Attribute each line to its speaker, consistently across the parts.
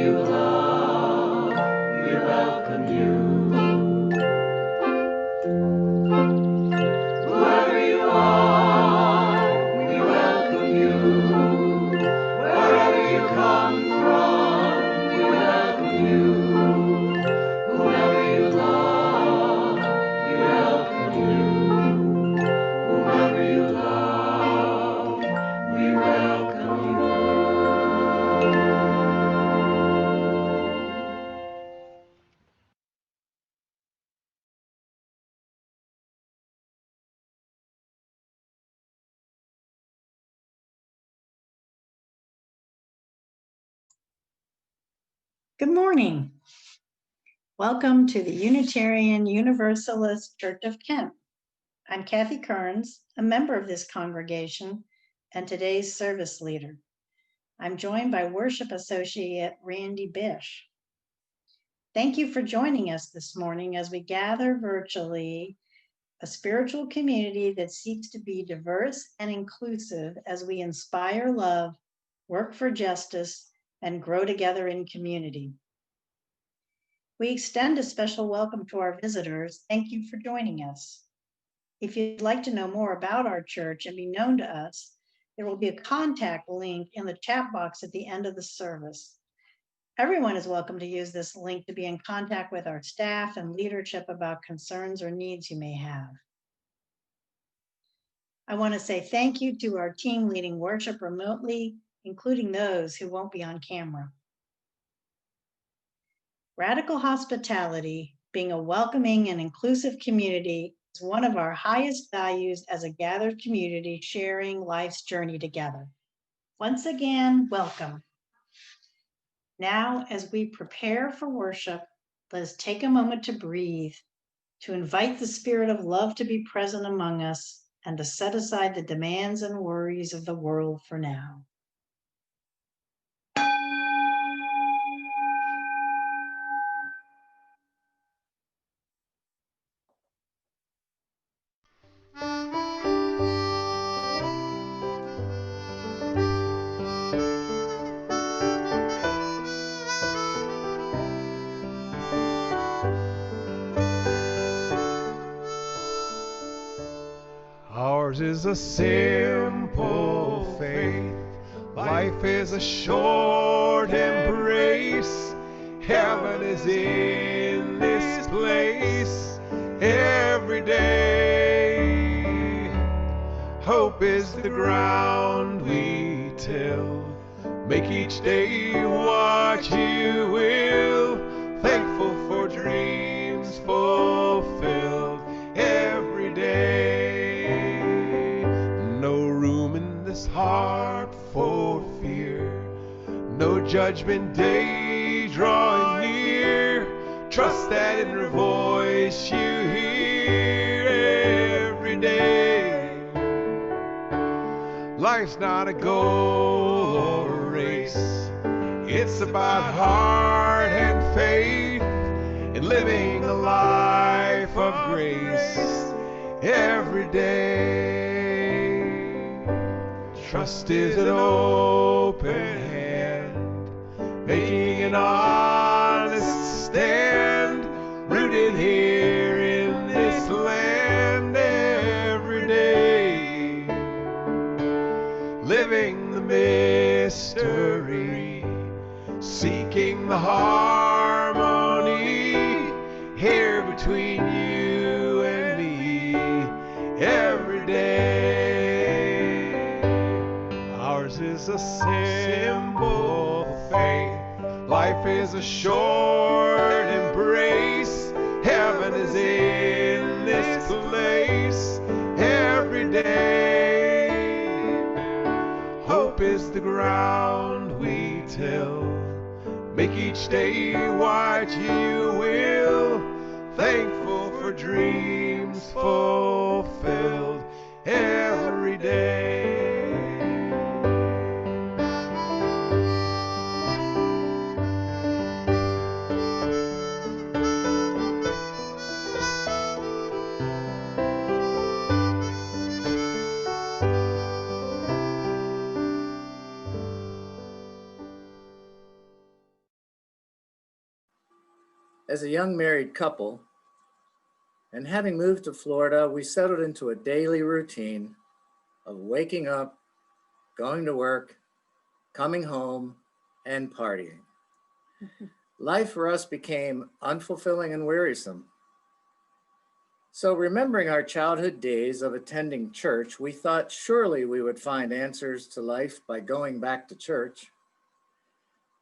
Speaker 1: you love, we welcome you. Whoever you are, we welcome you. Wherever you come from, we welcome you. Whoever you love, we welcome you. Whoever you love, we welcome you.
Speaker 2: Good morning. Welcome to the Unitarian Universalist Church of Kent. I'm Kathy Kearns, a member of this congregation and today's service leader. I'm joined by Worship Associate Randy Bish. Thank you for joining us this morning as we gather virtually, a spiritual community that seeks to be diverse and inclusive as we inspire love, work for justice, and grow together in community. We extend a special welcome to our visitors. Thank you for joining us. If you'd like to know more about our church and be known to us, there will be a contact link in the chat box at the end of the service. Everyone is welcome to use this link to be in contact with our staff and leadership about concerns or needs you may have. I want to say thank you to our team leading worship remotely, including those who won't be on camera. Radical hospitality, being a welcoming and inclusive community, is one of our highest values as a gathered community sharing life's journey together. Once again, welcome. Now, as we prepare for worship, let us take a moment to breathe, to invite the spirit of love to be present among us, and to set aside the demands and worries of the world for now.
Speaker 3: Ours is a simple faith. Life is a short embrace. Heaven is in this place every day. Hope is the ground we till. Make each day what you will. Thankful for dreams fulfilled every day. Heart for fear, no judgment day drawing near. Trust that inner voice you hear every day. Life's not a goal or a race. It's about heart and faith and living a life of grace every day. Trust is an open hand, making an honest stand, rooted here in this land every day. Living the mystery, seeking the harmony here between you and me every day. Ours is a simple faith. Life is a short embrace. Heaven is in this place every day. Hope is the ground we till. Make each day what you will. Thankful for dreams fulfilled every day.
Speaker 4: As a young married couple, and having moved to Florida, we settled into a daily routine of waking up, going to work, coming home, and partying. Life for us became unfulfilling and wearisome. So, remembering our childhood days of attending church, we thought surely we would find answers to life by going back to church.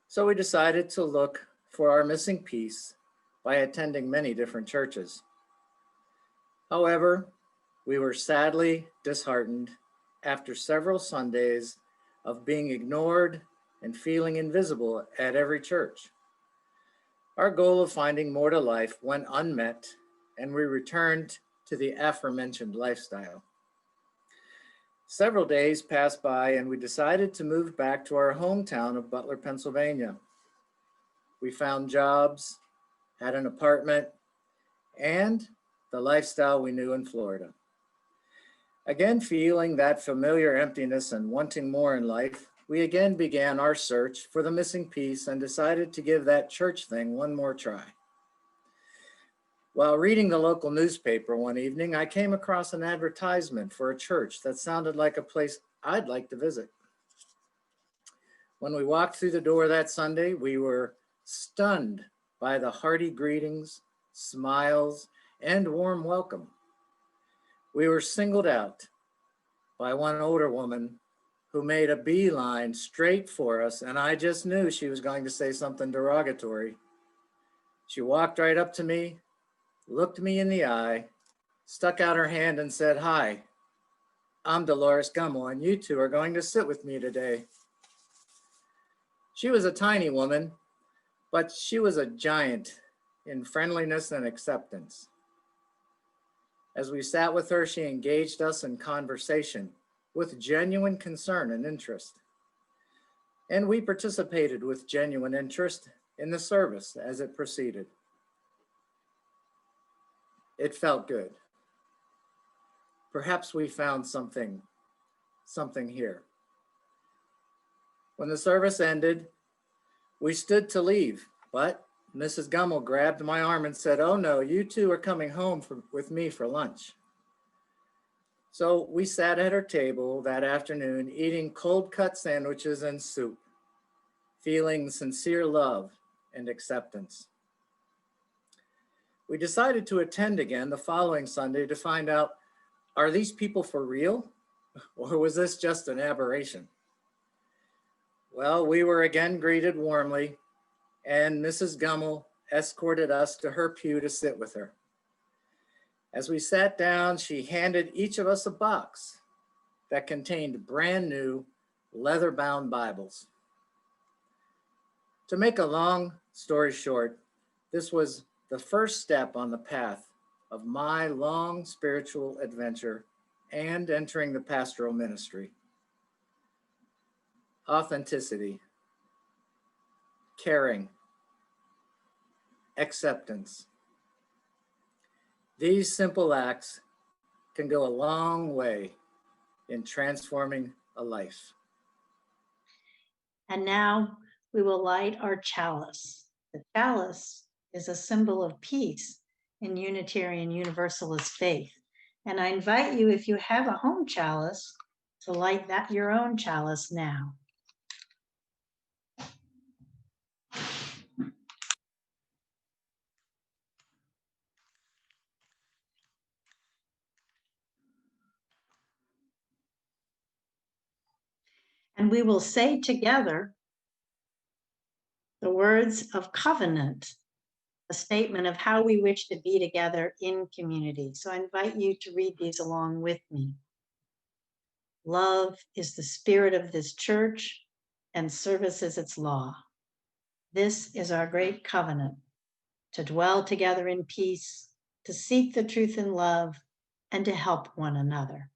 Speaker 4: So, we decided to look for our missing piece by attending many different churches. However, we were sadly disheartened after several Sundays of being ignored and feeling invisible at every church. Our goal of finding more to life went unmet, and we returned to the aforementioned lifestyle. Several days passed by, and we decided to move back to our hometown of Butler, Pennsylvania. We found jobs, had an apartment, and the lifestyle we knew in Florida. Again, feeling that familiar emptiness and wanting more in life, we again began our search for the missing piece and decided to give that church thing one more try. While reading the local newspaper one evening, I came across an advertisement for a church that sounded like a place I'd like to visit. When we walked through the door that Sunday, we were stunned by the hearty greetings, smiles, and warm welcome. We were singled out by one older woman who made a beeline straight for us, and I just knew she was going to say something derogatory. She walked right up to me, looked me in the eye, stuck out her hand and said, "Hi, I'm Dolores Gummel, and you two are going to sit with me today." She was a tiny woman, but she was a giant in friendliness and acceptance. As we sat with her, she engaged us in conversation with genuine concern and interest. And we participated with genuine interest in the service as it proceeded. It felt good. Perhaps we found something here. When the service ended, we stood to leave, but Mrs. Gummel grabbed my arm and said, "Oh no, you two are coming home with me for lunch." So we sat at her table that afternoon eating cold cut sandwiches and soup, feeling sincere love and acceptance. We decided to attend again the following Sunday to find out, are these people for real? Or was this just an aberration? Well, we were again greeted warmly, and Mrs. Gummel escorted us to her pew to sit with her. As we sat down, she handed each of us a box that contained brand new leather-bound Bibles. To make a long story short, this was the first step on the path of my long spiritual adventure and entering the pastoral ministry. Authenticity, caring, acceptance. These simple acts can go a long way in transforming a life.
Speaker 2: And now we will light our chalice. The chalice is a symbol of peace in Unitarian Universalist faith. And I invite you, if you have a home chalice, to light that your own chalice now. And we will say together the words of covenant, a statement of how we wish to be together in community. So I invite you to read these along with me. Love is the spirit of this church, and service is its law. This is our great covenant, to dwell together in peace, to seek the truth in love, and to help one another.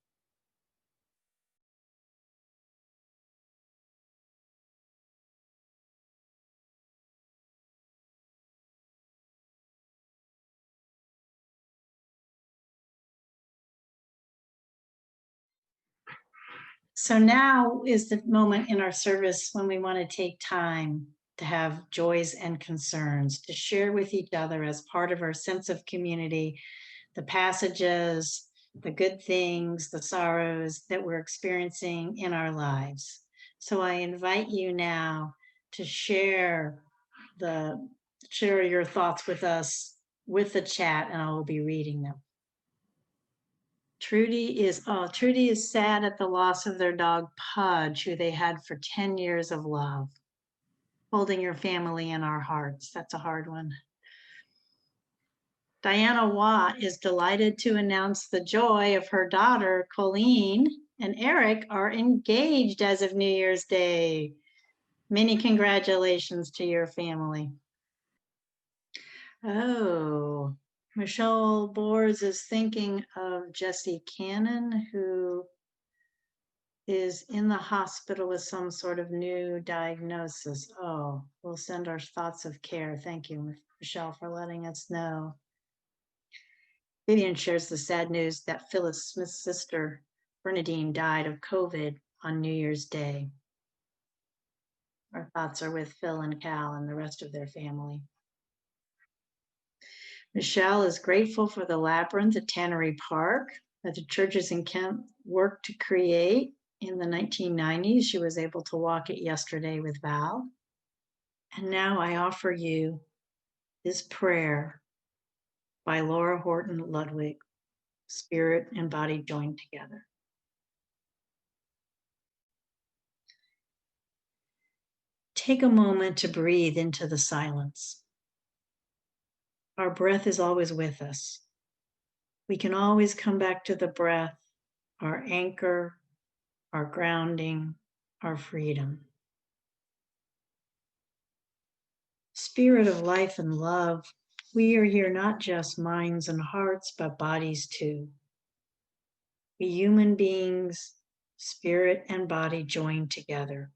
Speaker 2: So now is the moment in our service when we want to take time to have joys and concerns, to share with each other as part of our sense of community, the passages, the good things, the sorrows that we're experiencing in our lives. So I invite you now to share your thoughts with us with the chat, and I will be reading them. Trudy is sad at the loss of their dog Pudge, who they had for 10 years of love. Holding your family in our hearts. That's a hard one. Diana Watt is delighted to announce the joy of her daughter, Colleen, and Eric are engaged as of New Year's Day. Many congratulations to your family. Oh, Michelle Bors is thinking of Jesse Cannon, who is in the hospital with some sort of new diagnosis. Oh, we'll send our thoughts of care. Thank you, Michelle, for letting us know. Vivian shares the sad news that Phyllis Smith's sister, Bernadine, died of COVID on New Year's Day. Our thoughts are with Phil and Cal and the rest of their family. Michelle is grateful for the labyrinth at Tannery Park that the churches in Kent worked to create in the 1990s. She was able to walk it yesterday with Val. And now I offer you this prayer by Laura Horton Ludwig, Spirit and Body Joined Together. Take a moment to breathe into the silence. Our breath is always with us. We can always come back to the breath, our anchor, our grounding, our freedom. Spirit of life and love, we are here not just minds and hearts, but bodies too. We human beings, spirit and body joined together.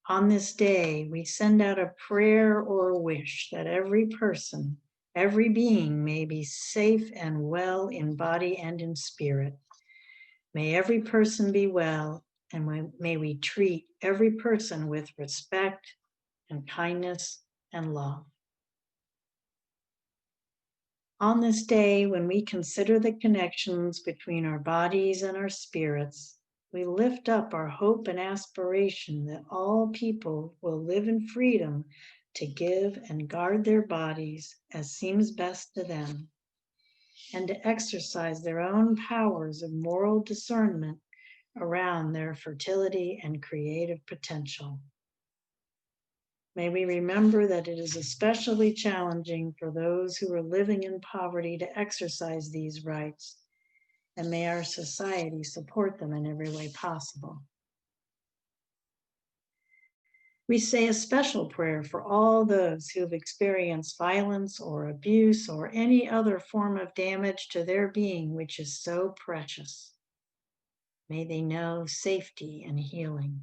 Speaker 2: On this day, we send out a prayer or a wish that every person, every being may be safe and well in body and in spirit. May every person be well, and may we treat every person with respect and kindness and love. On this day, when we consider the connections between our bodies and our spirits, we lift up our hope and aspiration that all people will live in freedom to give and guard their bodies as seems best to them, and to exercise their own powers of moral discernment around their fertility and creative potential. May we remember that it is especially challenging for those who are living in poverty to exercise these rights, and may our society support them in every way possible. We say a special prayer for all those who have experienced violence or abuse or any other form of damage to their being, which is so precious. May they know safety and healing.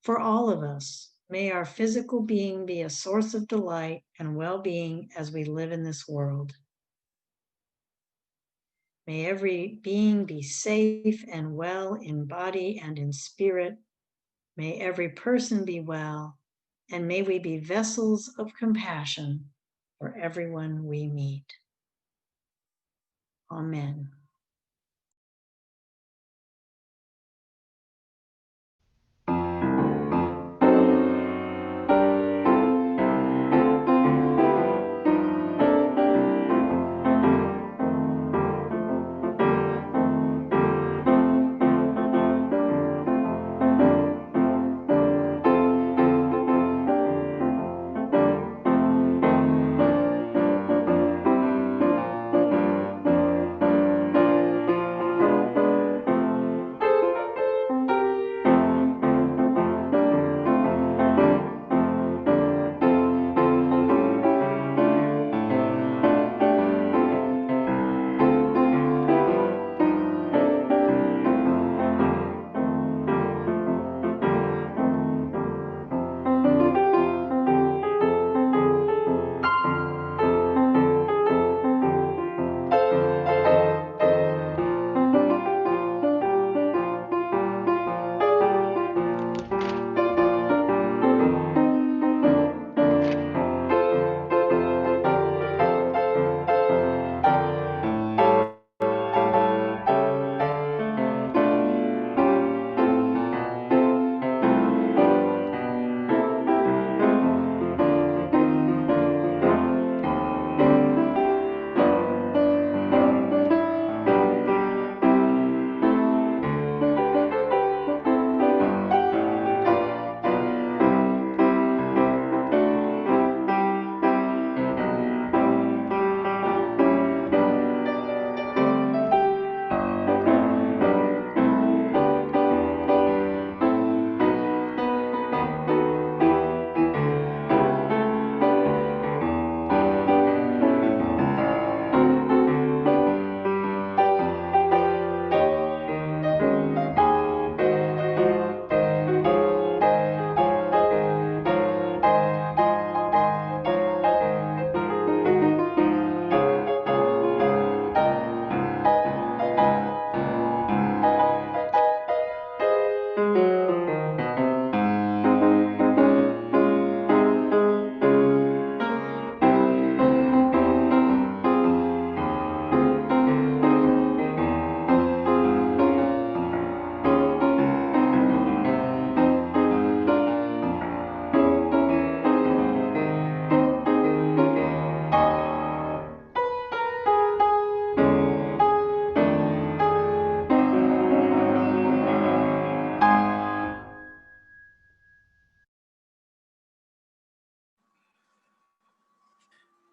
Speaker 2: For all of us, may our physical being be a source of delight and well-being as we live in this world. May every being be safe and well in body and in spirit. May every person be well, and may we be vessels of compassion for everyone we meet. Amen.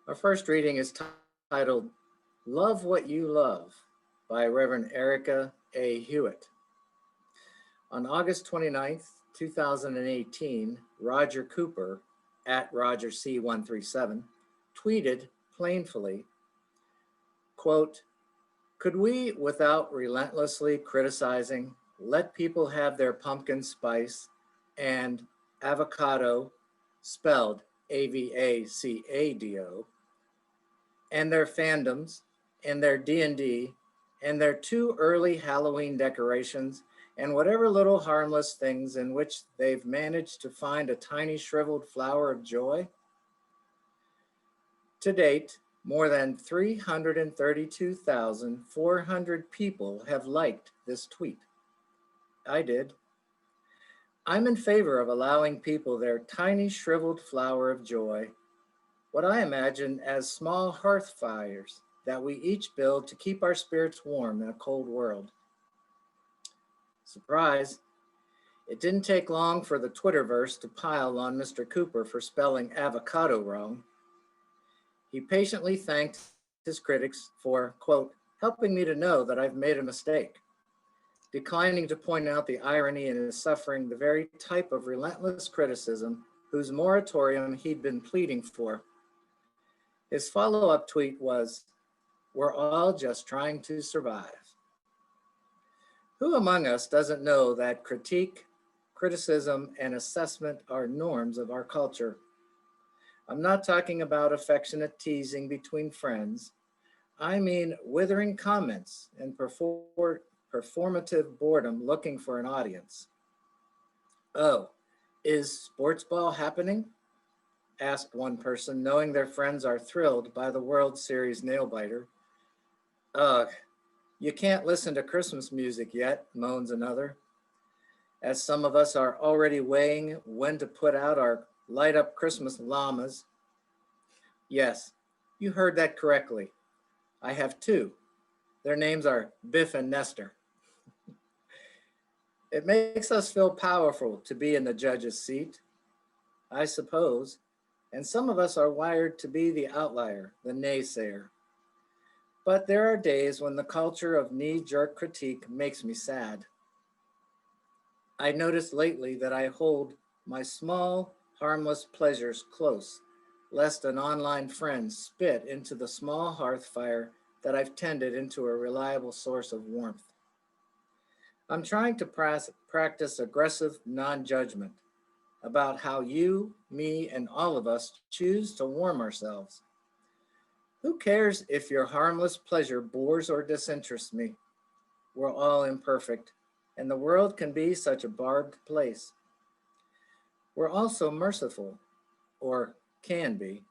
Speaker 4: Our first reading is titled Love What You Love by Reverend Erica A. Hewitt. On August 29th, 2018, Roger Cooper, at RogerC137, tweeted plainly, quote, "Could we, without relentlessly criticizing, let people have their pumpkin spice and avocado, spelled AVACADO, and their fandoms, and their D&D, and their too early Halloween decorations, and whatever little harmless things in which they've managed to find a tiny shriveled flower of joy?" To date, more than 332,400 people have liked this tweet. I did. I'm in favor of allowing people their tiny shriveled flower of joy, what I imagine as small hearth fires that we each build to keep our spirits warm in a cold world. Surprise, it didn't take long for the Twitterverse to pile on Mr. Cooper for spelling avocado wrong. He patiently thanked his critics for, quote, helping me to know that I've made a mistake, declining to point out the irony in his suffering the very type of relentless criticism whose moratorium he'd been pleading for. His follow-up tweet was, "We're all just trying to survive." Who among us doesn't know that critique, criticism, and assessment are norms of our culture? I'm not talking about affectionate teasing between friends. I mean withering comments and performative boredom looking for an audience. "Oh, is sports ball happening?" asked one person, knowing their friends are thrilled by the World Series nail-biter. "Ugh, you can't listen to Christmas music yet," moans another, as some of us are already weighing when to put out our light-up Christmas llamas. Yes, you heard that correctly. I have two. Their names are Biff and Nestor. It makes us feel powerful to be in the judge's seat, I suppose, and some of us are wired to be the outlier, the naysayer. But there are days when the culture of knee-jerk critique makes me sad. I noticed lately that I hold my small, harmless pleasures close, lest an online friend spit into the small hearth fire that I've tended into a reliable source of warmth. I'm trying to practice aggressive non-judgment about how you, me, and all of us choose to warm ourselves. Who cares if your harmless pleasure bores or disinterests me? We're all imperfect, and the world can be such a barbed place. We're also merciful, or can be.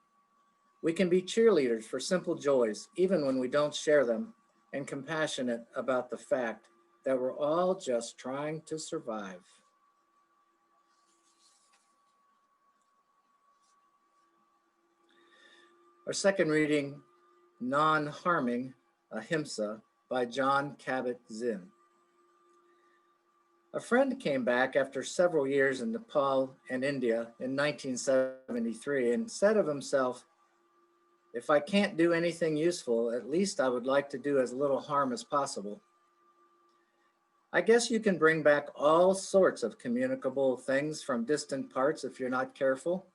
Speaker 4: We can be cheerleaders for simple joys, even when we don't share them, and compassionate about the fact that we're all just trying to survive. Our second reading, Non-Harming Ahimsa by John Kabat-Zinn. A friend came back after several years in Nepal and India in 1973 and said of himself, "If I can't do anything useful, at least I would like to do as little harm as possible." I guess you can bring back all sorts of communicable things from distant parts if you're not careful.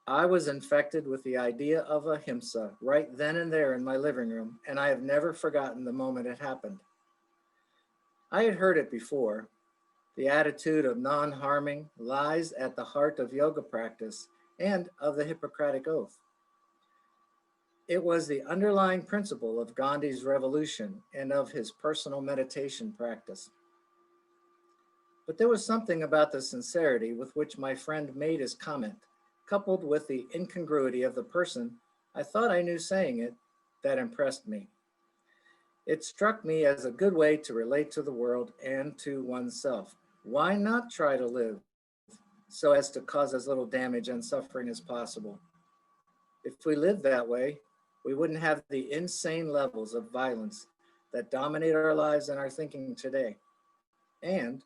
Speaker 4: I was infected with the idea of ahimsa right then and there in my living room, and I have never forgotten the moment it happened. I had heard it before. The attitude of non-harming lies at the heart of yoga practice and of the Hippocratic Oath. It was the underlying principle of Gandhi's revolution and of his personal meditation practice. But there was something about the sincerity with which my friend made his comment, coupled with the incongruity of the person I thought I knew saying it, that impressed me. It struck me as a good way to relate to the world and to oneself. Why not try to live so as to cause as little damage and suffering as possible? If we lived that way, we wouldn't have the insane levels of violence that dominate our lives and our thinking today. And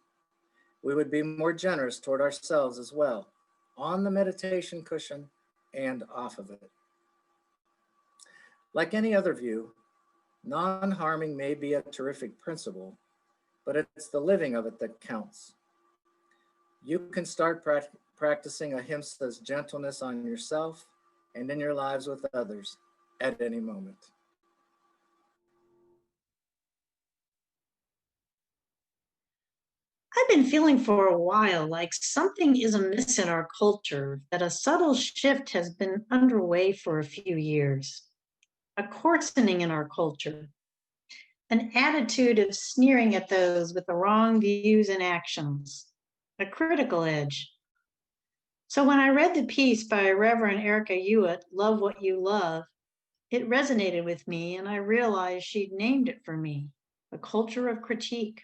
Speaker 4: we would be more generous toward ourselves as well, on the meditation cushion and off of it. Like any other view, non-harming may be a terrific principle, but it's the living of it that counts. You can start practicing ahimsa's gentleness on yourself and in your lives with others at any moment.
Speaker 2: I've been feeling for a while like something is amiss in our culture, that a subtle shift has been underway for a few years. A coarsening in our culture, an attitude of sneering at those with the wrong views and actions, a critical edge. So when I read the piece by Reverend Erica Hewitt, Love What You Love, it resonated with me and I realized she'd named it for me, a culture of critique.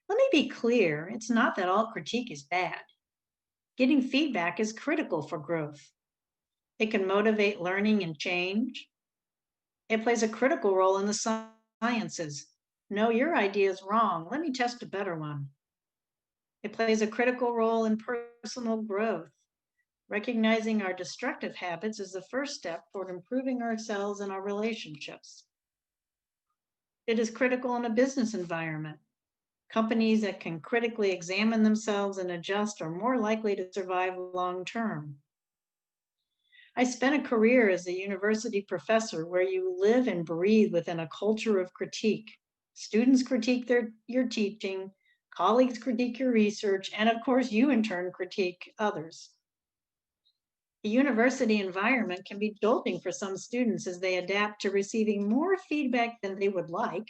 Speaker 2: Let me be clear, it's not that all critique is bad. Getting feedback is critical for growth. It can motivate learning and change. It plays a critical role in the sciences. No, your idea is wrong. Let me test a better one. It plays a critical role in personal growth. Recognizing our destructive habits is the first step toward improving ourselves and our relationships. It is critical in a business environment. Companies that can critically examine themselves and adjust are more likely to survive long term. I spent a career as a university professor where you live and breathe within a culture of critique. Students critique your teaching, colleagues critique your research, and of course, you in turn critique others. The university environment can be jolting for some students as they adapt to receiving more feedback than they would like.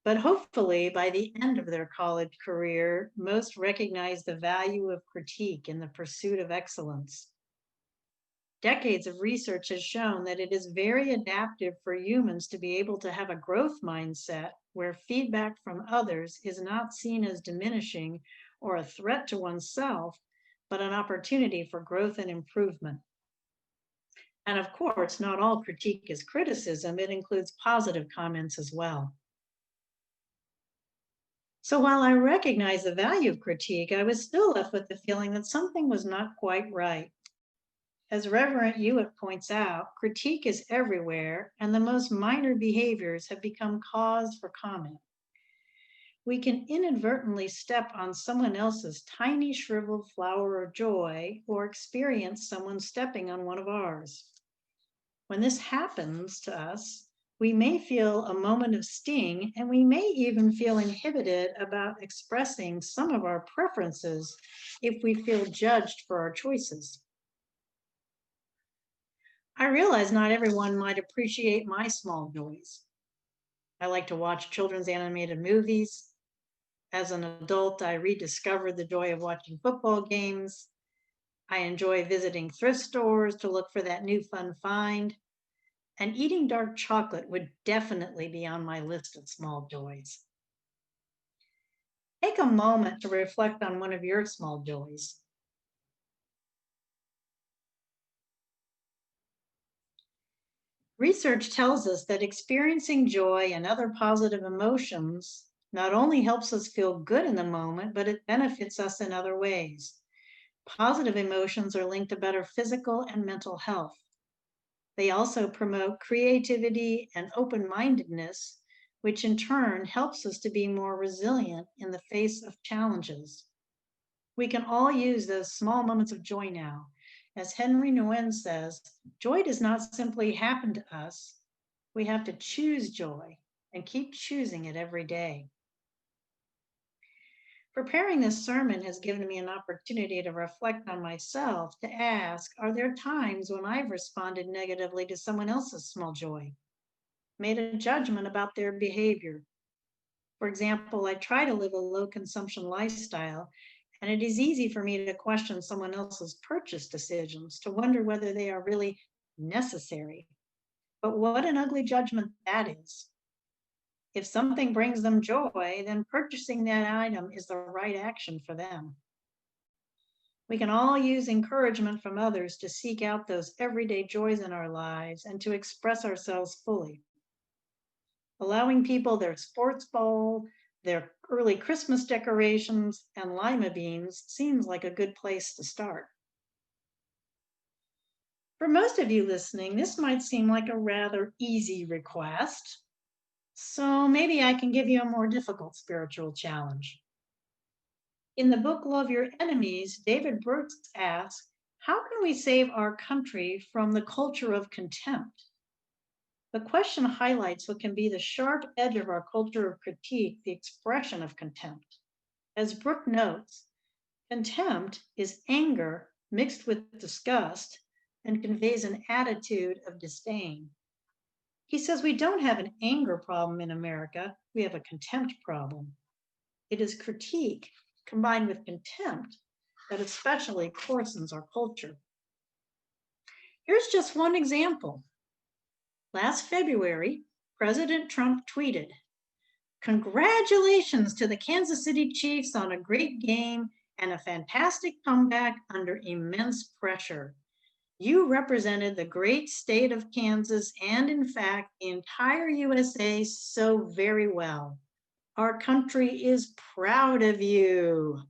Speaker 2: But hopefully, by the end of their college career, most recognize the value of critique in the pursuit of excellence. Decades of research has shown that it is very adaptive for humans to be able to have a growth mindset where feedback from others is not seen as diminishing or a threat to oneself, but an opportunity for growth and improvement. And of course, not all critique is criticism, it includes positive comments as well. So while I recognize the value of critique, I was still left with the feeling that something was not quite right. As Reverend Hewitt points out, critique is everywhere, and the most minor behaviors have become cause for comment. We can inadvertently step on someone else's tiny shriveled flower of joy or experience someone stepping on one of ours. When this happens to us, we may feel a moment of sting, and we may even feel inhibited about expressing some of our preferences if we feel judged for our choices. I realize not everyone might appreciate my small joys. I like to watch children's animated movies. As an adult, I rediscovered the joy of watching football games. I enjoy visiting thrift stores to look for that new fun find. And eating dark chocolate would definitely be on my list of small joys. Take a moment to reflect on one of your small joys. Research tells us that experiencing joy and other positive emotions not only helps us feel good in the moment, but it benefits us in other ways. Positive emotions are linked to better physical and mental health. They also promote creativity and open-mindedness, which in turn helps us to be more resilient in the face of challenges. We can all use those small moments of joy now. As Henry Nguyen says, joy does not simply happen to us. We have to choose joy and keep choosing it every day. Preparing this sermon has given me an opportunity to reflect on myself, to ask, are there times when I've responded negatively to someone else's small joy, made a judgment about their behavior? For example, I try to live a low consumption lifestyle, and it is easy for me to question someone else's purchase decisions, to wonder whether they are really necessary. But what an ugly judgment that is. If something brings them joy, then purchasing that item is the right action for them. We can all use encouragement from others to seek out those everyday joys in our lives and to express ourselves fully. Allowing people their sports ball, their early Christmas decorations, and lima beans seems like a good place to start. For most of you listening, this might seem like a rather easy request. So maybe I can give you a more difficult spiritual challenge. In the book Love Your Enemies, David Brooks asks, how can we save our country from the culture of contempt? The question highlights what can be the sharp edge of our culture of critique, the expression of contempt. As Brooke notes, contempt is anger mixed with disgust and conveys an attitude of disdain. He says we don't have an anger problem in America, we have a contempt problem. It is critique combined with contempt that especially coarsens our culture. Here's just one example. Last February, President Trump tweeted, "Congratulations to the Kansas City Chiefs on a great game and a fantastic comeback under immense pressure. You represented the great state of Kansas and, in fact, the entire USA so very well. Our country is proud of you."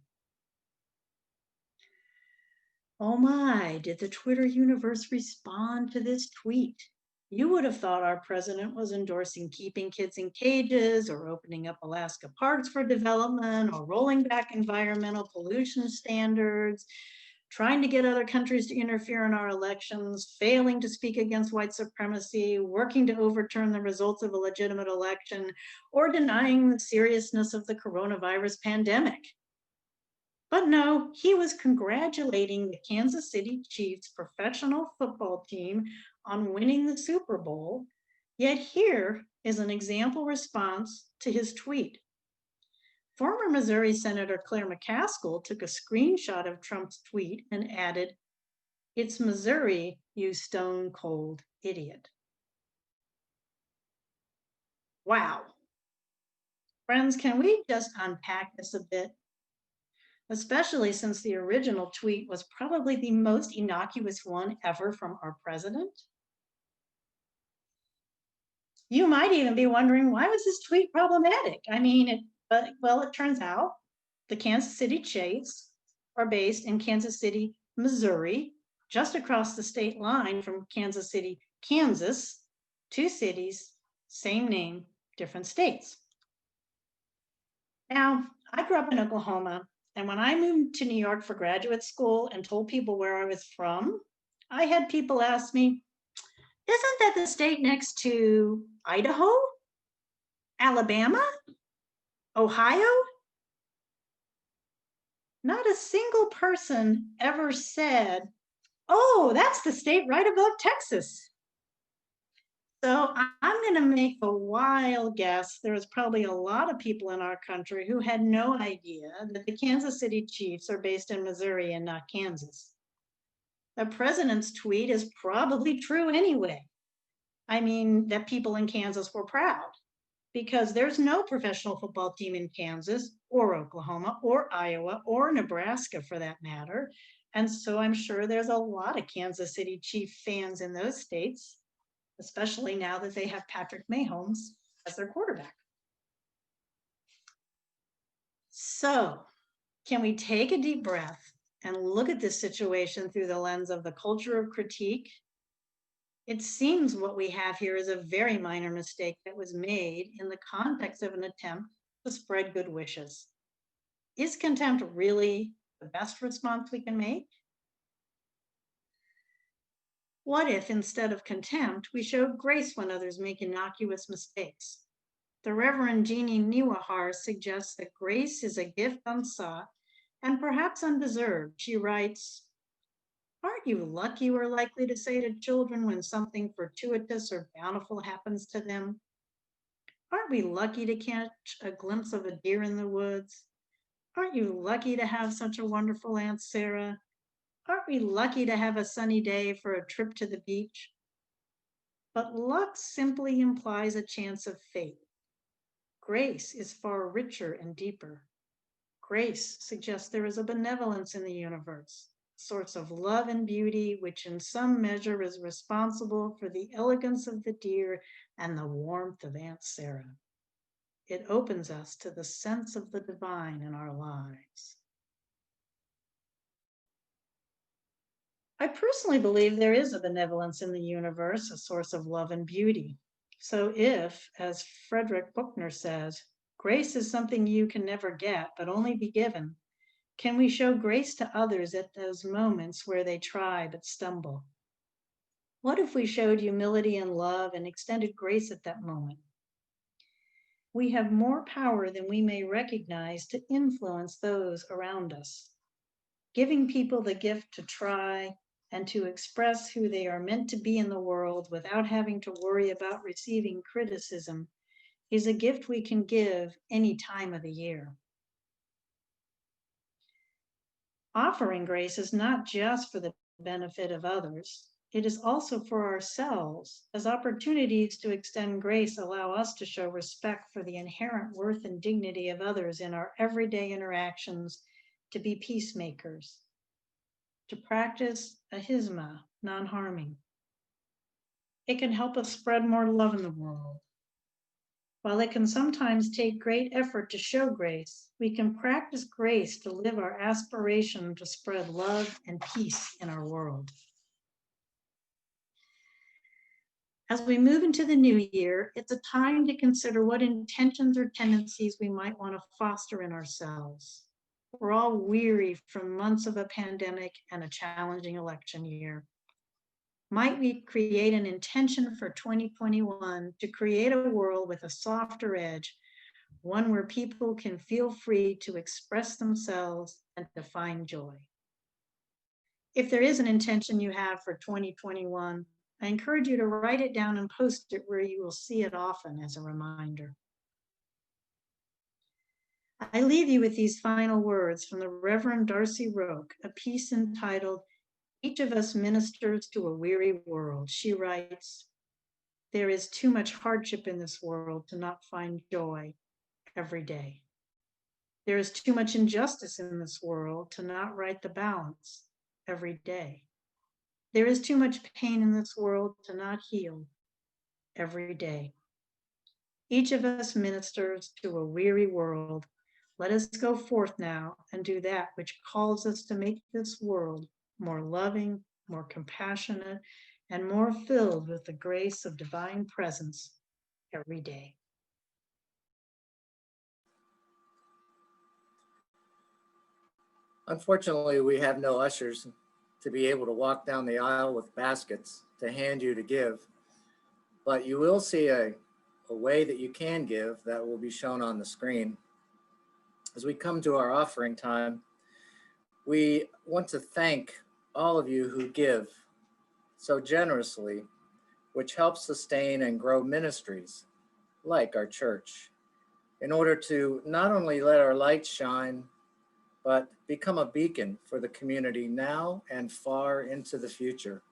Speaker 2: Oh my, did the Twitter universe respond to this tweet? You would have thought our president was endorsing keeping kids in cages or opening up Alaska parks for development or rolling back environmental pollution standards, trying to get other countries to interfere in our elections, failing to speak against white supremacy, working to overturn the results of a legitimate election, or denying the seriousness of the coronavirus pandemic. But no, he was congratulating the Kansas City Chiefs professional football team on winning the Super Bowl. Yet here is an example response to his tweet. Former Missouri Senator Claire McCaskill took a screenshot of Trump's tweet and added, "It's Missouri, you stone cold idiot." Wow. Friends, can we just unpack this a bit? Especially since the original tweet was probably the most innocuous one ever from our president. You might even be wondering, why was this tweet problematic? I mean, it turns out the Kansas City Chiefs are based in Kansas City, Missouri, just across the state line from Kansas City, Kansas, two cities, same name, different states. Now, I grew up in Oklahoma, and when I moved to New York for graduate school and told people where I was from, I had people ask me, "Isn't that the state next to Idaho? Alabama? Ohio?" Not a single person ever said, "Oh, that's the state right above Texas." So I'm going to make a wild guess. There was probably a lot of people in our country who had no idea that the Kansas City Chiefs are based in Missouri and not Kansas. The president's tweet is probably true anyway. I mean, that people in Kansas were proud, because there's no professional football team in Kansas or Oklahoma or Iowa or Nebraska for that matter. And so I'm sure there's a lot of Kansas City Chief fans in those states, especially now that they have Patrick Mahomes as their quarterback. So, can we take a deep breath and look at this situation through the lens of the culture of critique? It seems what we have here is a very minor mistake that was made in the context of an attempt to spread good wishes. Is contempt really the best response we can make? What if, instead of contempt, we showed grace when others make innocuous mistakes? The Reverend Jeannie Niwahar suggests that grace is a gift unsought and perhaps undeserved. She writes, "Aren't you lucky we're likely to say to children when something fortuitous or bountiful happens to them? Aren't we lucky to catch a glimpse of a deer in the woods? Aren't you lucky to have such a wonderful Aunt Sarah? Aren't we lucky to have a sunny day for a trip to the beach?" But luck simply implies a chance of fate. Grace is far richer and deeper. Grace suggests there is a benevolence in the universe, a source of love and beauty, which in some measure is responsible for the elegance of the deer and the warmth of Aunt Sarah. It opens us to the sense of the divine in our lives. I personally believe there is a benevolence in the universe, a source of love and beauty. So if, as Frederick Buechner says, grace is something you can never get, but only be given, can we show grace to others at those moments where they try but stumble? What if we showed humility and love and extended grace at that moment? We have more power than we may recognize to influence those around us. Giving people the gift to try and to express who they are meant to be in the world without having to worry about receiving criticism is a gift we can give any time of the year. Offering grace is not just for the benefit of others, it is also for ourselves, as opportunities to extend grace allow us to show respect for the inherent worth and dignity of others in our everyday interactions, to be peacemakers, to practice ahisma, non-harming. It can help us spread more love in the world. While it can sometimes take great effort to show grace, we can practice grace to live our aspiration to spread love and peace in our world. As we move into the new year, it's a time to consider what intentions or tendencies we might want to foster in ourselves. We're all weary from months of a pandemic and a challenging election year. Might we create an intention for 2021 to create a world with a softer edge, one where people can feel free to express themselves and to find joy? If there is an intention you have for 2021, I encourage you to write it down and post it where you will see it often as a reminder. I leave you with these final words from the Reverend Darcy Roque, a piece entitled, "Each of Us Ministers to a Weary World." She writes, "There is too much hardship in this world to not find joy every day. There is too much injustice in this world to not right the balance every day. There is too much pain in this world to not heal every day. Each of us ministers to a weary world. Let us go forth now and do that which calls us to make this world more loving, more compassionate, and more filled with the grace of divine presence every day."
Speaker 4: Unfortunately, we have no ushers to be able to walk down the aisle with baskets to hand you to give, but you will see a way that you can give that will be shown on the screen. As we come to our offering time, we want to thank all of you who give so generously, which helps sustain and grow ministries like our church, in order to not only let our light shine, but become a beacon for the community now and far into the future.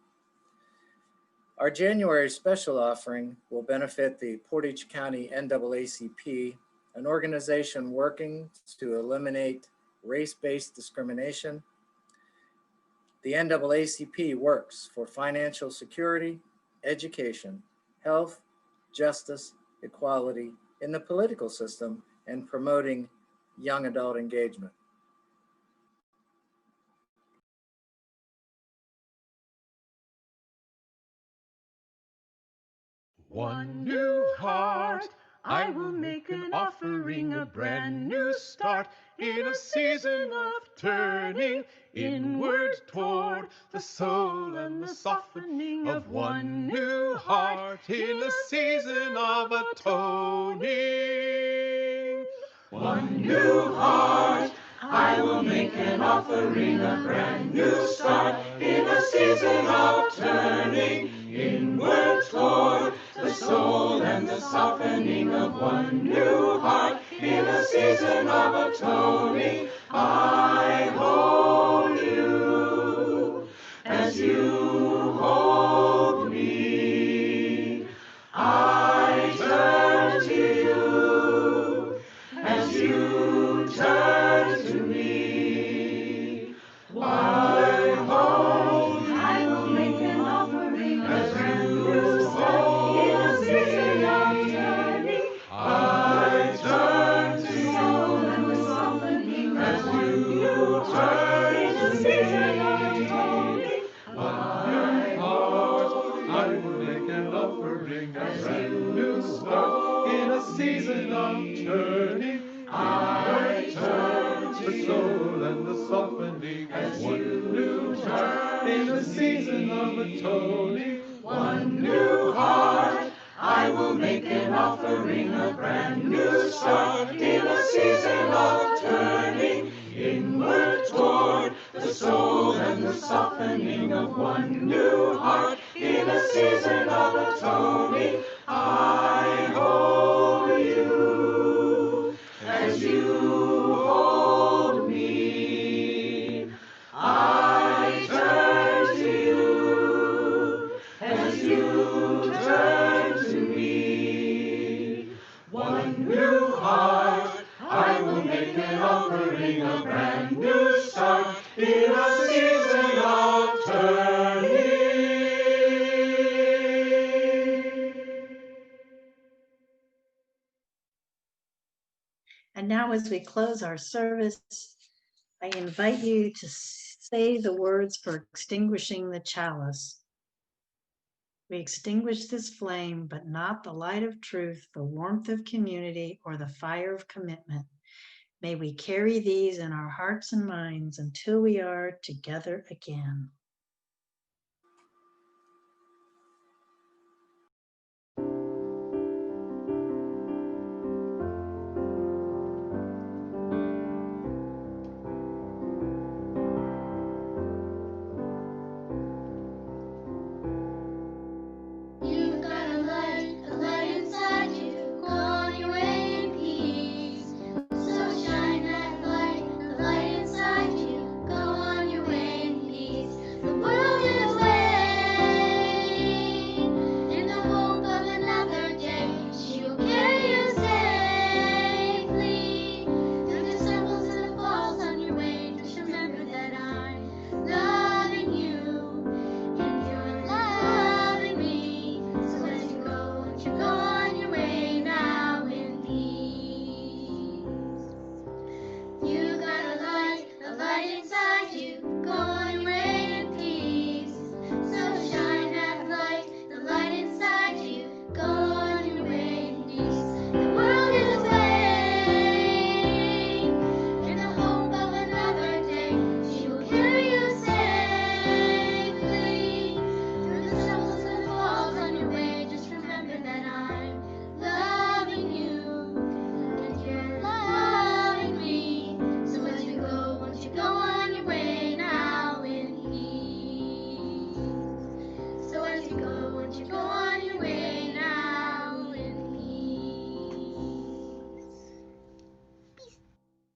Speaker 4: Our January special offering will benefit the Portage County NAACP, an organization working to eliminate race-based discrimination. The NAACP works for financial security, education, health, justice, equality in the political system, and promoting young adult engagement.
Speaker 1: One new heart, I will make an offering, a brand new start in a season of turning inward toward the soul and the softening of one new heart in a season of atoning. One new heart, I will make an offering, a brand new start in a season of turning inward toward the soul and the softening of one new heart in a season of atoning. I hold you as you hold me. I turn to you as you turn to me. I hold, I will make an offering as you hold in a season of turning. I turn to you and the softening as you turn. season of turning, I turn the soul and the softening as one new heart. In the season of atoning, one new heart. I will make an offering, a brand new start. In a season of turning, inward toward the soul and the softening of one new heart. In a season of atoning, I hold you as you hold me. I turn to you as you turn to me. One new heart, I will make an offering, a brand new start in a season of turning.
Speaker 2: And now, as we close our service, I invite you to say the words for extinguishing the chalice. We extinguish this flame, but not the light of truth, the warmth of community, or the fire of commitment. May we carry these in our hearts and minds until we are together again.